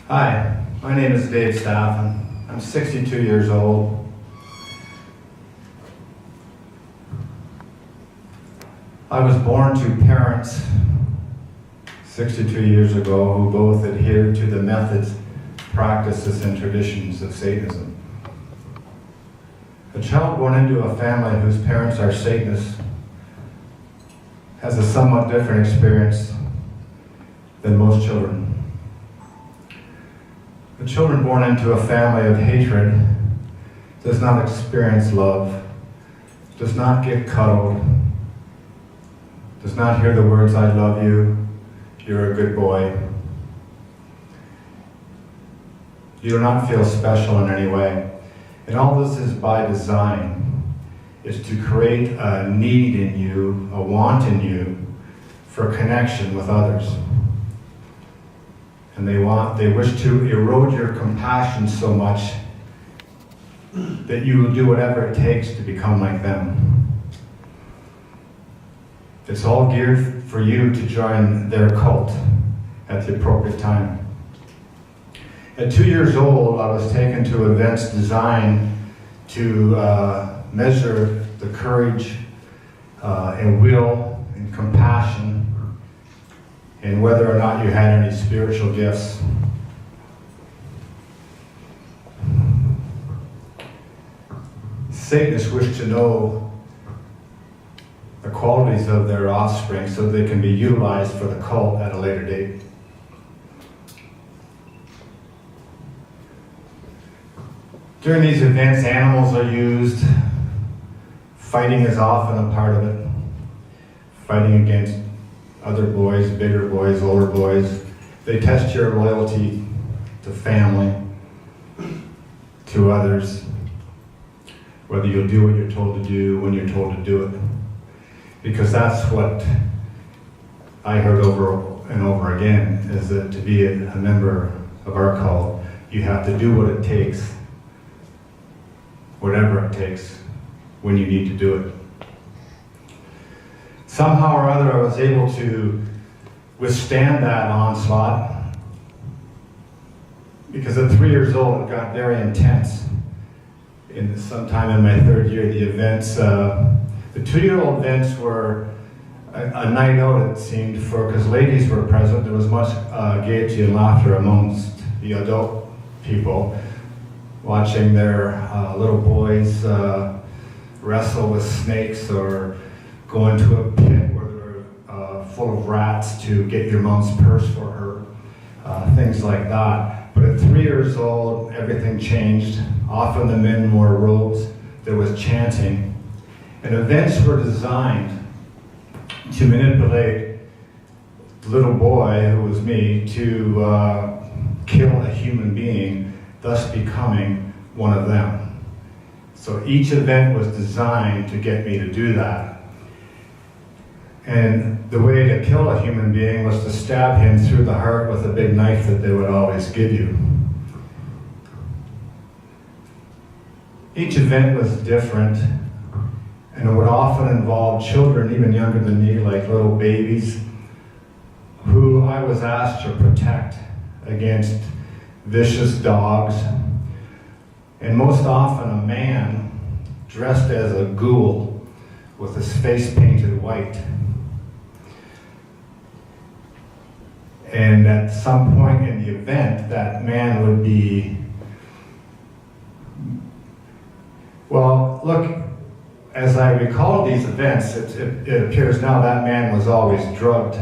Hi, my name is Dave Staffen. I'm 62 years old. I was born to parents 62 years ago who both adhered to the methods, practices, and traditions of Satanism. A child born into a family whose parents are Satanists has a somewhat different experience than most children. The children born into a family of hatred does not experience love, does not get cuddled, does not hear the words, "I love you, you're a good boy." You do not feel special in any way. And all this is by design, is to create a need in you, a want in you for connection with others. And they wish to erode your compassion so much that you will do whatever it takes to become like them. It's all geared for you to join their cult at the appropriate time. At 2 years old, I was taken to events designed to measure the courage and will and compassion and whether or not you had any spiritual gifts. Satanists wish to know the qualities of their offspring so they can be utilized for the cult at a later date. During these events, animals are used. Fighting is often a part of it. Fighting against other boys, bigger boys, older boys. They test your loyalty to family, to others, whether you'll do what you're told to do when you're told to do it. Because that's what I heard over and over again, is that to be a member of our cult, you have to do what it takes, whatever it takes, when you need to do it. Somehow or other, I was able to withstand that onslaught, because at 3 years old, it got very intense. Sometime in my third year, the events, the 2-year-old events were a night out, it seemed, because ladies were present. There was much gaiety and laughter amongst the adult people, watching their little boys wrestle with snakes or go into a pit where they're full of rats to get your mom's purse for her, things like that. But at 3 years old, everything changed. Often the men wore robes, there was chanting, and events were designed to manipulate the little boy, who was me, to kill a human being, thus becoming one of them. So each event was designed to get me to do that. And the way to kill a human being was to stab him through the heart with a big knife that they would always give you. Each event was different, and it would often involve children even younger than me, like little babies, who I was asked to protect against vicious dogs, and most often a man dressed as a ghoul with his face painted white. And at some point in the event, that man would be, well, look, as I recall these events, it appears now that man was always drugged.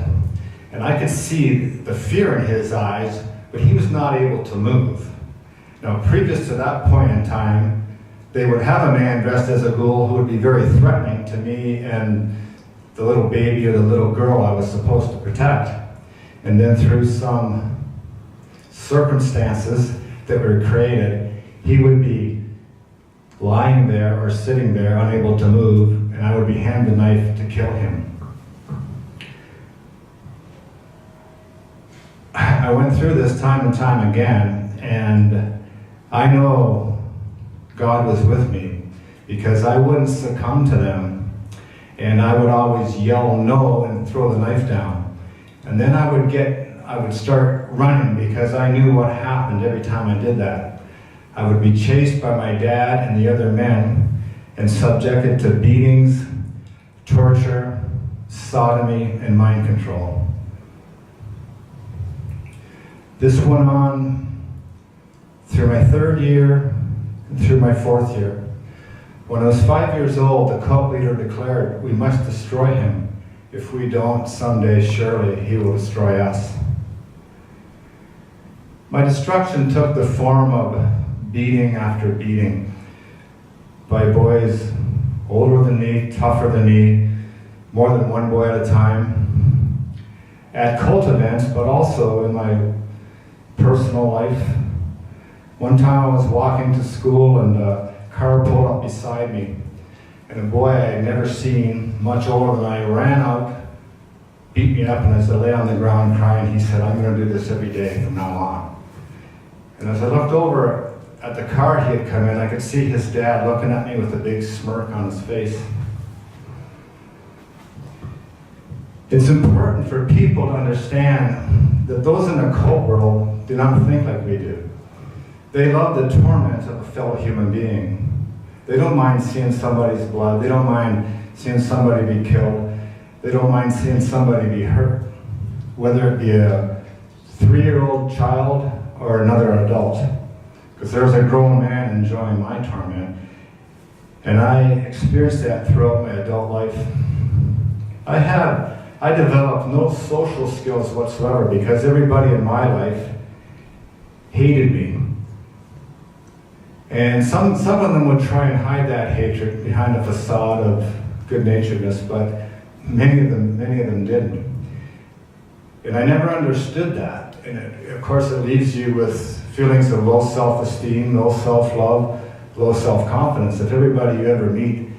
And I could see the fear in his eyes, but he was not able to move. Now, previous to that point in time, they would have a man dressed as a ghoul who would be very threatening to me and the little baby or the little girl I was supposed to protect. And then through some circumstances that were created, he would be lying there or sitting there unable to move, and I would be handed the knife to kill him. I went through this time and time again, and I know God was with me, because I wouldn't succumb to them, and I would always yell no and throw the knife down. And then I would start running because I knew what happened every time I did that. I would be chased by my dad and the other men and subjected to beatings, torture, sodomy, and mind control. This went on through my 3rd year and through my 4th year. When I was 5 years old, the cult leader declared, "We must destroy him. If we don't, someday surely he will destroy us." My destruction took the form of beating after beating by boys older than me, tougher than me, more than one boy at a time, at cult events, but also in my personal life. One time I was walking to school and a car pulled up beside me, and a boy I had never seen, much older than I, ran out, beat me up, and as I lay on the ground crying, he said, "I'm going to do this every day from now on." And as I looked over at the car he had come in, I could see his dad looking at me with a big smirk on his face. It's important for people to understand that those in the cult world do not think like we do. They love the torment of a fellow human being. They don't mind seeing somebody's blood. They don't mind seeing somebody be killed. They don't mind seeing somebody be hurt, whether it be a 3-year-old child or another adult. Because there's a grown man enjoying my torment. And I experienced that throughout my adult life. I developed no social skills whatsoever because everybody in my life hated me. And some of them would try and hide that hatred behind a facade of good-naturedness, but many of them didn't. And I never understood that. And of course it leaves you with feelings of low self-esteem, low self-love, low self-confidence. If everybody you ever meet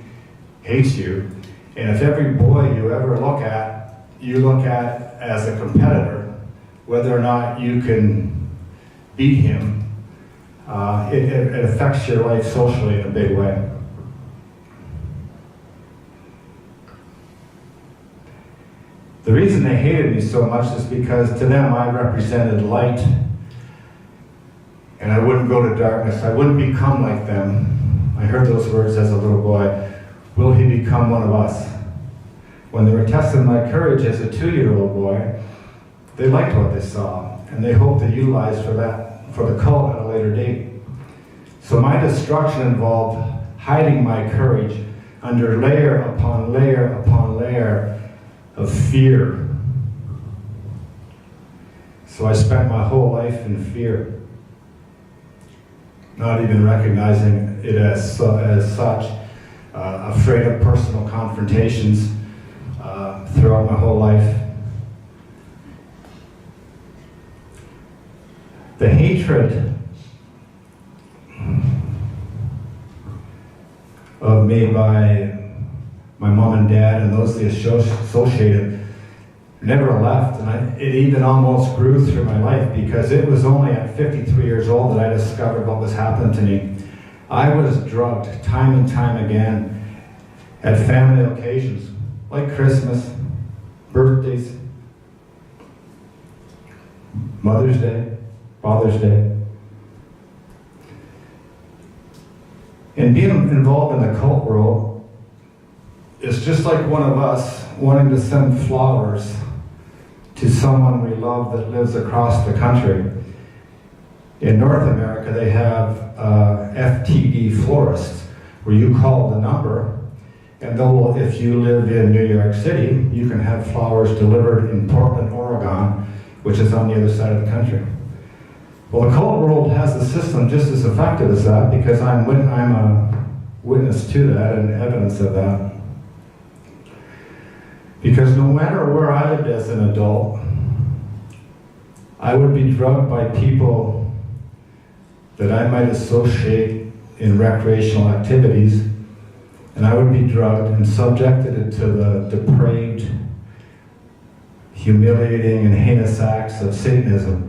hates you, and if every boy you ever look at as a competitor, whether or not you can beat him, it affects your life socially in a big way. The reason they hated me so much is because to them I represented light, and I wouldn't go to darkness. I wouldn't become like them. I heard those words as a little boy. Will he become one of us? When they were testing my courage as a 2-year-old boy, they liked what they saw, and they hoped to utilize for the cult at a later date. So my destruction involved hiding my courage under layer upon layer upon layer of fear. So I spent my whole life in fear, not even recognizing it as such, afraid of personal confrontations throughout my whole life. The hatred made by my mom and dad and those they associated never left, and it even almost grew through my life, because it was only at 53 years old that I discovered what was happening to me. I was drugged time and time again at family occasions, like Christmas, birthdays, Mother's Day, Father's Day. And being involved in the cult world is just like one of us wanting to send flowers to someone we love that lives across the country. In North America, they have FTD florists, where you call the number, and if you live in New York City, you can have flowers delivered in Portland, Oregon, which is on the other side of the country. Well, the cult world has a system just as effective as that, because I'm a witness to that and evidence of that. Because no matter where I lived as an adult, I would be drugged by people that I might associate in recreational activities, and I would be drugged and subjected to the depraved, humiliating, and heinous acts of Satanism.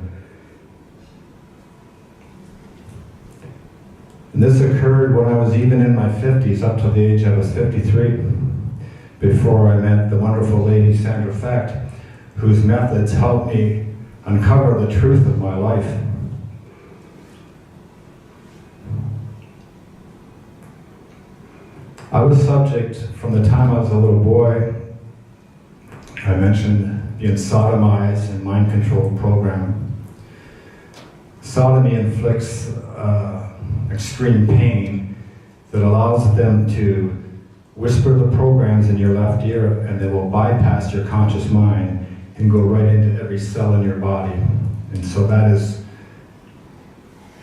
And this occurred when I was even in my 50s, up to the age I was 53, before I met the wonderful lady Sandra Fecht, whose methods helped me uncover the truth of my life. I was subject from the time I was a little boy. I mentioned being sodomized and mind-controlled program. Sodomy inflicts extreme pain that allows them to whisper the programs in your left ear, and they will bypass your conscious mind and go right into every cell in your body. And so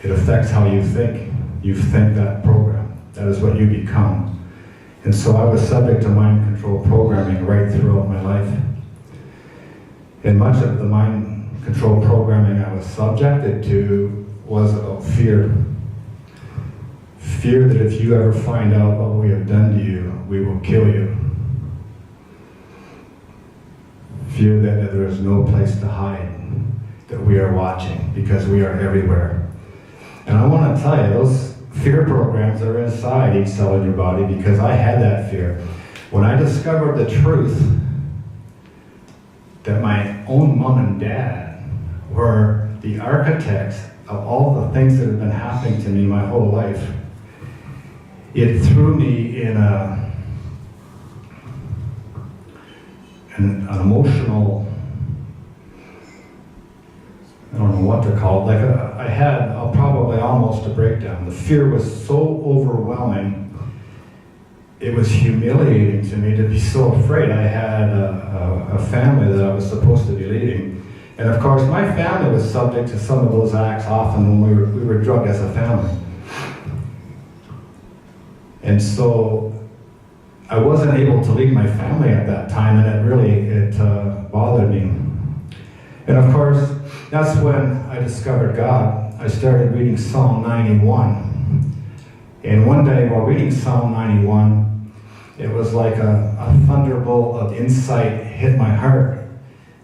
it affects how you think. You think that program. That is what you become. And so I was subject to mind control programming right throughout my life. And much of the mind control programming I was subjected to was about fear. Fear that if you ever find out what we have done to you, we will kill you. Fear that there is no place to hide, that we are watching, because we are everywhere. And I want to tell you, those fear programs are inside each cell in your body, because I had that fear. When I discovered the truth that my own mom and dad were the architects of all the things that have been happening to me my whole life, it threw me in an emotional, I don't know what they're called, I had probably almost a breakdown. The fear was so overwhelming, it was humiliating to me to be so afraid. I had a family that I was supposed to be leading. And of course, my family was subject to some of those acts often when we were drugged as a family. And so I wasn't able to lead my family at that time, and it bothered me. And of course, that's when I discovered God. I started reading Psalm 91. And one day while reading Psalm 91, it was like a thunderbolt of insight hit my heart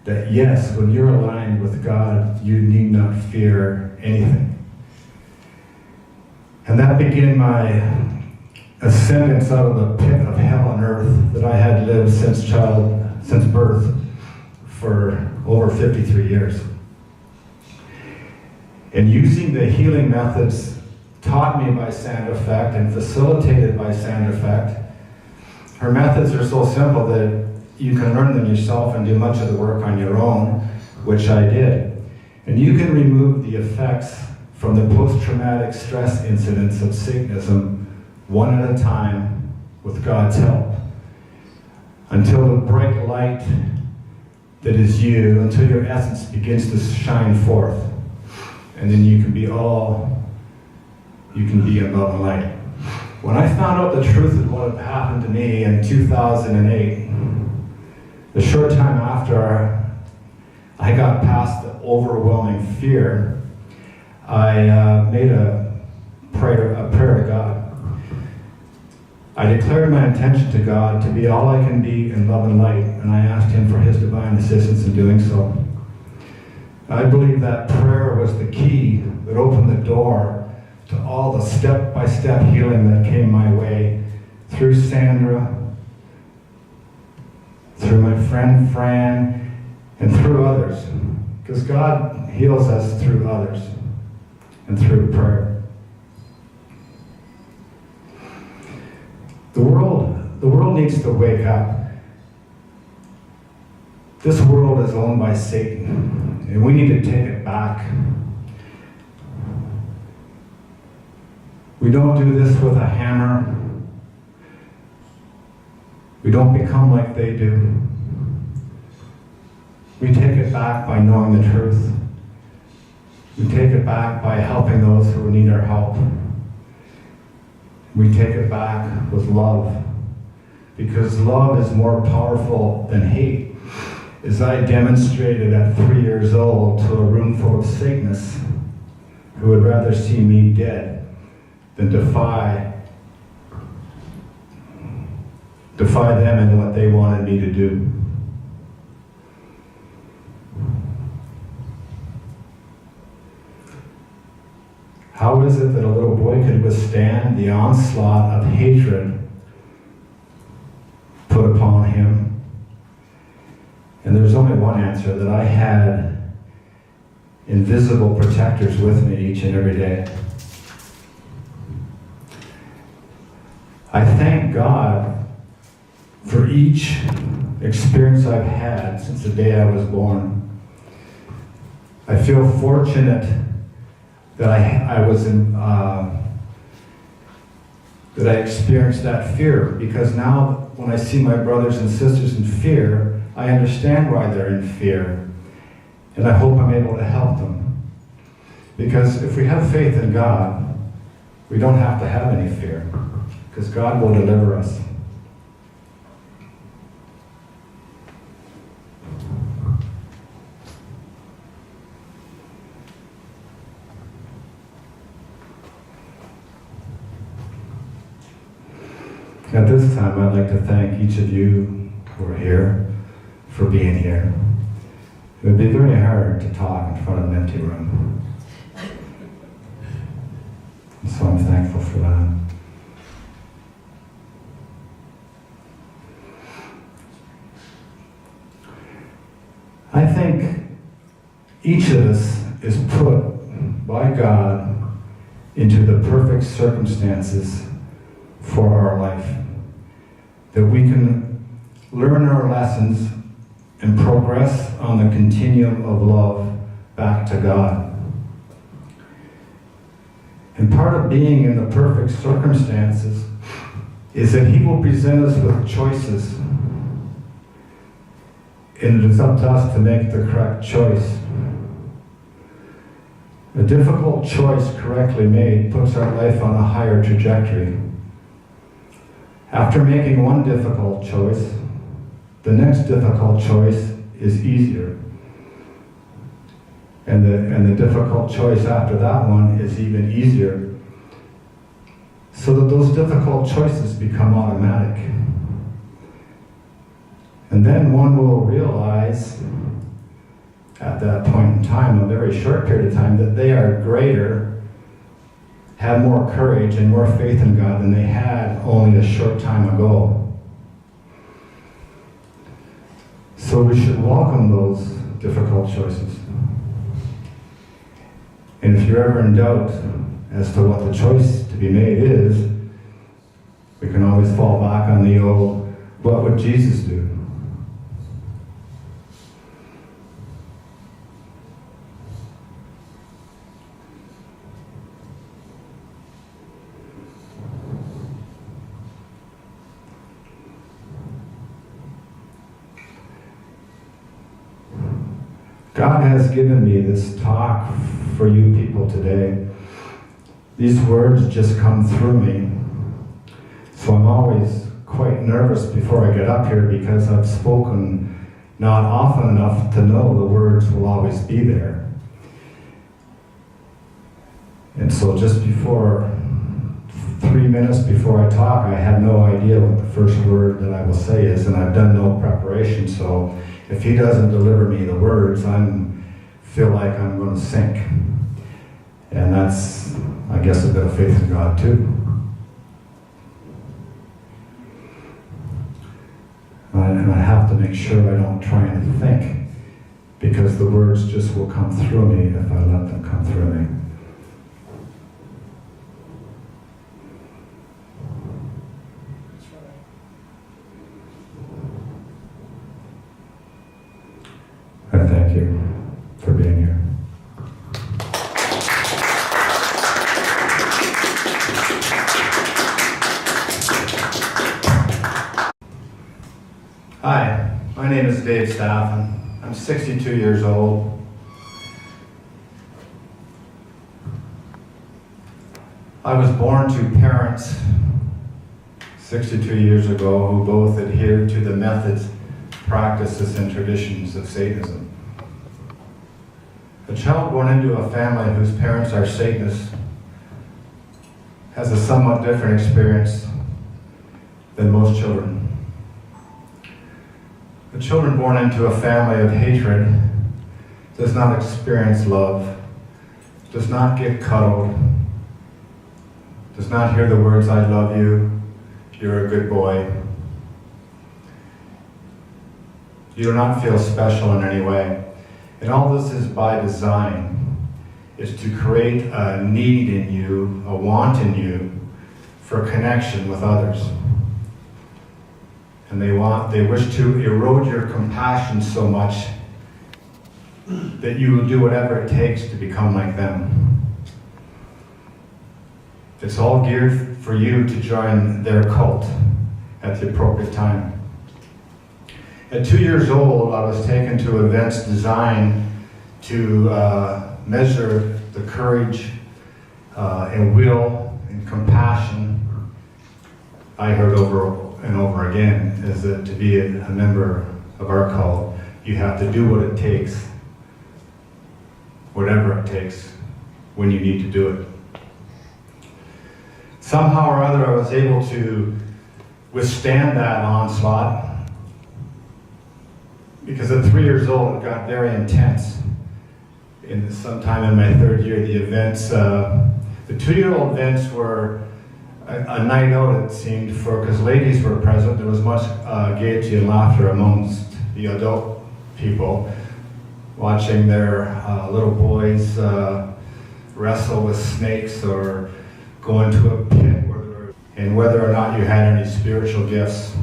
that yes, when you're aligned with God, you need not fear anything. And that began my ascendance out of the pit of hell on earth that I had lived since birth for over 53 years. And using the healing methods taught me by Sandra Fecht and facilitated by Sandra Fecht, her methods are so simple that you can learn them yourself and do much of the work on your own, which I did. And you can remove the effects from the post-traumatic stress incidents of Satanism one at a time with God's help, until the bright light that is you, until your essence begins to shine forth. And then you can be above and light. When I found out the truth of what had happened to me in 2008, a short time after I got past the overwhelming fear, I made a prayer to God. I declared my intention to God to be all I can be in love and light, and I asked Him for His divine assistance in doing so. I believe that prayer was the key that opened the door to all the step-by-step healing that came my way through Sandra, through my friend Fran, and through others. Because God heals us through others and through prayer. The world needs to wake up. This world is owned by Satan, and we need to take it back. We don't do this with a hammer. We don't become like they do. We take it back by knowing the truth. We take it back by helping those who need our help. We take it back with love, because love is more powerful than hate. As I demonstrated at 3 years old to a room full of Satanists who would rather see me dead than defy them and what they wanted me to do. How is it that a little boy could withstand the onslaught of hatred put upon him? And there's only one answer, that I had invisible protectors with me each and every day. I thank God for each experience I've had since the day I was born. I feel fortunate that that I experienced that fear, because now when I see my brothers and sisters in fear, I understand why they're in fear, and I hope I'm able to help them. Because if we have faith in God, we don't have to have any fear, because God will deliver us. At this time, I'd like to thank each of you who are here for being here. It would be very hard to talk in front of an empty room. So I'm thankful for that. I think each of us is put by God into the perfect circumstances for our life, that we can learn our lessons and progress on the continuum of love back to God. And part of being in the perfect circumstances is that He will present us with choices, and it is up to us to make the correct choice. A difficult choice correctly made puts our life on a higher trajectory. After making one difficult choice, the next difficult choice is easier. And the difficult choice after that one is even easier. So that those difficult choices become automatic. And then one will realize at that point in time, a very short period of time, that they are greater, have more courage and more faith in God than they had only a short time ago. So we should welcome those difficult choices. And if you're ever in doubt as to what the choice to be made is, we can always fall back on the old, what would Jesus do? God has given me this talk for you people today. These words just come through me. So I'm always quite nervous before I get up here, because I've spoken not often enough to know the words will always be there. And so just before, 3 minutes before I talk, I have no idea what the first word that I will say is, and I've done no preparation, so if He doesn't deliver me the words, feel like I'm going to sink. And that's, I guess, a bit of faith in God too. And I have to make sure I don't try and think, because the words just will come through me if I let them come through me. I thank you for being here. Hi, my name is Dave Staffen. I'm 62 years old. I was born to parents 62 years ago who both adhered to the methods, practices, and traditions of Satanism. A child born into a family whose parents are Satanists has a somewhat different experience than most children. The children born into a family of hatred does not experience love, does not get cuddled, does not hear the words, "I love you, you're a good boy." You do not feel special in any way. And all this is by design, is to create a need in you, a want in you for connection with others. And they wish to erode your compassion so much that you will do whatever it takes to become like them. It's all geared for you to join their cult at the appropriate time. At 2 years old, I was taken to events designed to measure the courage and will and compassion. I heard over and over again is that to be a member of our cult, you have to do what it takes, whatever it takes, when you need to do it. Somehow or other, I was able to withstand that onslaught, because at 3 years old, it got very intense. Sometime in my third year, the events, the 2-year-old events were a night out, it seemed, because ladies were present. There was much gaiety and laughter amongst the adult people, watching their little boys wrestle with snakes or go into a pit, and whether or not you had any spiritual gifts.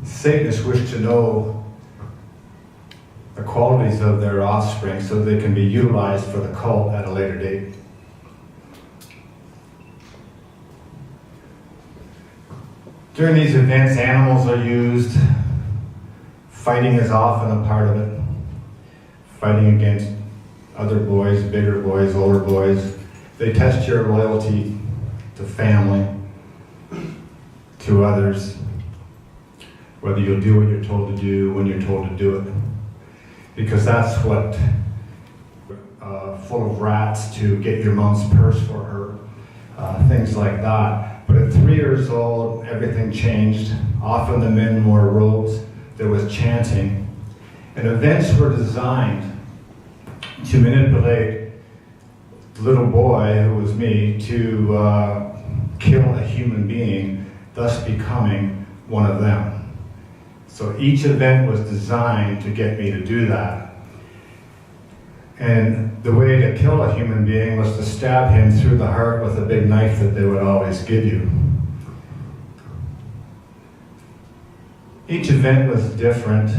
Satanists wish to know the qualities of their offspring so they can be utilized for the cult at a later date. During these events, animals are used. Fighting is often a part of it. Fighting against other boys, bigger boys, older boys. They test your loyalty to family, to others, whether you'll do what you're told to do when you're told to do it. Because that's what, full of rats to get your mom's purse for her, things like that. But at 3 years old, everything changed. Often the men wore robes, there was chanting. And events were designed to manipulate the little boy, who was me, to kill a human being, thus becoming one of them. So each event was designed to get me to do that. And the way to kill a human being was to stab him through the heart with a big knife that they would always give you. Each event was different.